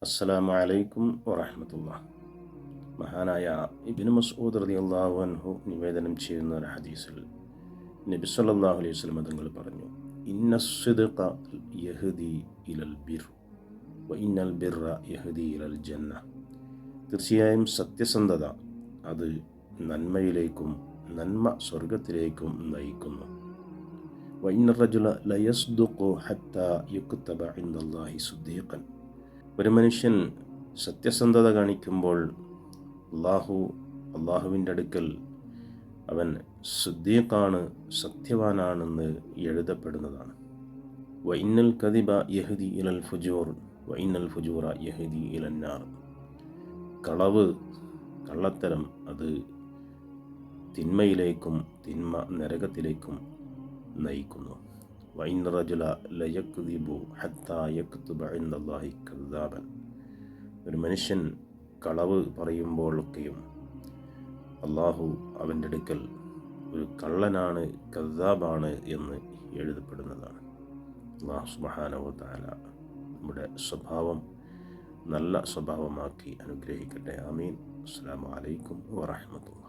അസ്സലാമു അലൈക്കും വറഹ്മത്തുള്ളാഹി. മഹാനായ ഇബ്നു മസ്ഊദ് റളിയല്ലാഹു അൻഹു നിവേദനം ചെയ്യുന്ന ഒരു ഹദീസിൽ നബി സല്ലല്ലാഹു അലൈഹി വസല്ലം തങ്ങൾ പറഞ്ഞു, ഇന്നസ്സിദ്ഖ യഹ്ദി ഇലൽ ബിർ വ ഇന്നൽ ബിർറ യഹ്ദി ഇലൽ ജന്ന. തീർച്ചയായും സത്യസന്ധത അത് നന്മയിലേക്കും നന്മ സ്വർഗത്തിലേക്കും നയിക്കുന്നു. വ ഇന്ന റജുല ലയസ്ദുഖു ഹത്താ യുക്തബ ഇൻദല്ലാഹി സുദ്ദീഖൻ. ഒരു മനുഷ്യൻ സത്യസന്ധത കാണിക്കുമ്പോൾ അള്ളാഹുവിൻ്റെ അടുക്കൽ അവൻ സുദ്ദീഖാണ്, സത്യവാനാണെന്ന് എഴുതപ്പെടുന്നതാണ്. വ ഇന്നൽ കദിബ യഹ്ദി ഇലൽ ഫുജൂർ വ ഇന്നൽ ഫുജൂറ യഹ്ദി ഇലന്നാർ. കള്ളത്തരം അത് തിന്മയിലേക്കും തിന്മ നരകത്തിലേക്കും നയിക്കുന്നു. വഇൻ റജുല ലയക്ദിബു ഹത്താ യക്തുബ ഇൻദല്ലാഹി കദ്ദാബൻ. ഒരു മനുഷ്യൻ കളവ് പറയുമ്പോഴൊക്കെയും അള്ളാഹു അവൻ്റെ അടുക്കൽ ഒരു കള്ളനാണ്, കദ്ദാബാണ് എന്ന് എഴുതപ്പെടുന്നതാണ്. അല്ലാഹു സുബ്ഹാനഹു വ തആല നമ്മുടെ സ്വഭാവം നല്ല സ്വഭാവമാക്കി അനുഗ്രഹിക്കട്ടെ. ആമീൻ. അസ്സലാമു അലൈക്കും വറഹ്മത്തുള്ളാഹി.